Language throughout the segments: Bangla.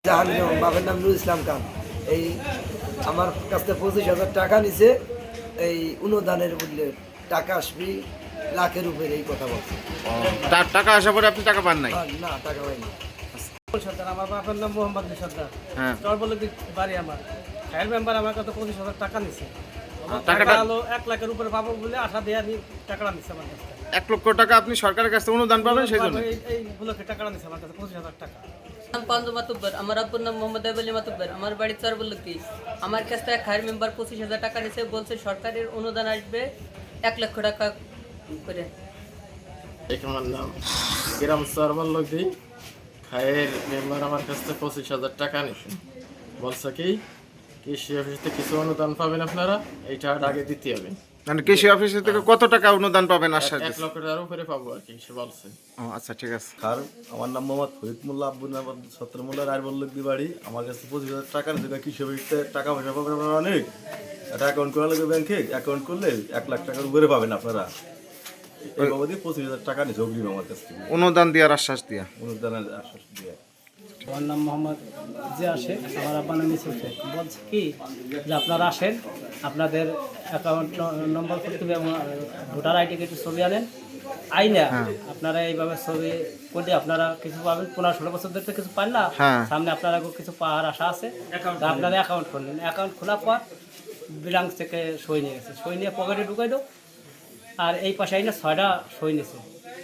জাহাঙ্গীর বাবার নাম নুরুল ইসলাম খান। এই আমার কাছ থেকে 25,000 টাকা নিছে। এই অনুদানের মূল্যে টাকা আসবি লাখের উপরে, এই কথা বলছে। তার টাকা আসার পরে আপনি টাকা পান নাই? না, টাকা পাইনি। সর্দার, আমার বাবার নাম মোহাম্মদ আলী সর্দার। হ্যাঁ, চরবলদি বাড়ি আমার। ফায়ার মেম্বার আমার কাছে 25,000 টাকা নিছে। টাকাটা টাকা হলো 1 লাখের উপরে পাবো বলে আশা দিয়ে আমি টাকাটা নিচ্ছে আমার কাছে। 1 লক্ষ টাকা আপনি সরকারের কাছ থেকে অনুদান পাবেন সেই জন্য? এই উপলক্ষে টাকাটা নিচ্ছে আমার কাছে 25,000 টাকা। নাম পাঞ্জু মাতুব্বর, আমার আব্বুর নাম মোহাম্মদ আলী মাতুব্বর, আমার বাড়ি চরবলদি। আমার কাছ থেকে খায়ের মেম্বার 25,000 টাকা নিছে, বলছে সরকারের অনুদান আসবে 1 লক্ষ টাকা করে। আমার নাম গ্রাম চরবলদি। খায়ের মেম্বার আমার কাছ থেকে 25,000 টাকা নিছে, বলছে কি কৃষি অফিস থেকে কিছু অনুদান পাবেন আপনারা, এইটা আগে দিতে হবে। মানে কৃষি অফিস থেকে কত টাকা অনুদান পাবেন আশ্বাস 1 দিয়েছে? লক্ষ টাকার উপরে পাবো আর কি, সে বলছে। ও আচ্ছা, ঠিক আছে। আর আমার নাম মোহাম্মদ ফরিদ মোল্লা, আব্বুর নাম সত্তর মোল্লা, রায়বল্লভী বাড়ি। আমার কাছে 25,000 টাকা নিচ্ছে। কৃষি অফিসে টাকা পয়সা পাবেন আপনারা অনেক। একটা অ্যাকাউন্ট করা লাগবে ব্যাংকে, অ্যাকাউন্ট করলে 1 লাখ টাকার উপরে পাবেন আপনারা। এই বাবদই 25,000 টাকা নিচ্ছে অগ্রিম আমার কাছ থেকে, অনুদান দেওয়ার আশ্বাস দিয়া। অনুদানের আশ্বাস দিয়ে। আমার নাম মোহাম্মদ জিয়া শেখ, আমার আব্বার নাম ইসুফ শেখ। বলছে কি যে আপনারা আসেন, আপনাদের অ্যাকাউন্ট নম্বর করতে হবে এবং ভোটার আইডি একটু ছবি আনেন, আইনা আপনারা এইভাবে ছবি করলে আপনারা কিছু পাবেন। 15-16 বছর ধরে তো কিছু পান না, হ্যাঁ। সামনে আপনারা কিছু পাওয়ার আশা আছে। তা আপনারা অ্যাকাউন্ট করলেন, অ্যাকাউন্ট খোলার পর ব্রাঞ্চ থেকে সই নিয়ে গেছে, সই নিয়ে পকেটে ঢুকাই দো। আর এই পাশে আইনা 6টা সই নিয়েছে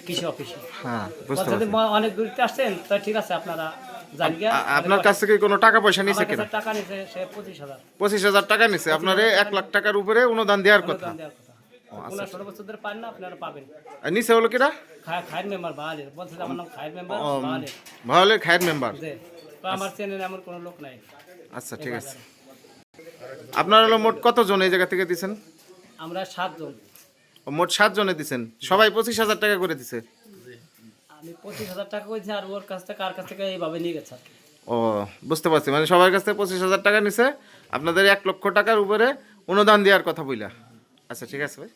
কৃষি অফিসে। হ্যাঁ, বুঝতে বলছে যে পারছি। অনেক দূরতে আসছেন, তো ঠিক আছে আপনারা যান গিয়া। আপনার কাছ থেকে কোনো টাকা পয়সা নিছে আমার কিনা? কাছে টাকা নিছে সে 25,000 25,000 টাকা নিছে, আপনারে 1 লাখ টাকার উপরে অনুদান দেওয়ার কথা। অনুদান দেওয়ার কথা। 15-16 বছর ধরে পান না, আপনারা পাবেন। আর নিচে হলো কিনা? খায়ের মেম্বার বাহালের, বলছে যে আমার নাম খায়ের মেম্বার বাহালের। ভালো খায়ের মেম্বার। যে তো আমার চেনেন এমন কোনো লোক নাই। আচ্ছা, ঠিক আছে। আপনার হলো মোট কতজন এই জায়গা থেকে দিছেন? আমরা 7 জন। মোট 7 জনে দিছেন, সবাই 25,000 টাকা করে দিছে। আমি 25,000 টাকা কইছি, আর ওর কাছ থেকে কার কাছ থেকে এইভাবে নিয়ে গেছে আর কি। ও, বুঝতে পারছি। মানে সবার কাছ থেকে 25,000 টাকা নিছে, আপনাদের 1 লক্ষ টাকার উপরে অনুদান দেওয়ার কথা বইলা। আচ্ছা, ঠিক আছে ভাই।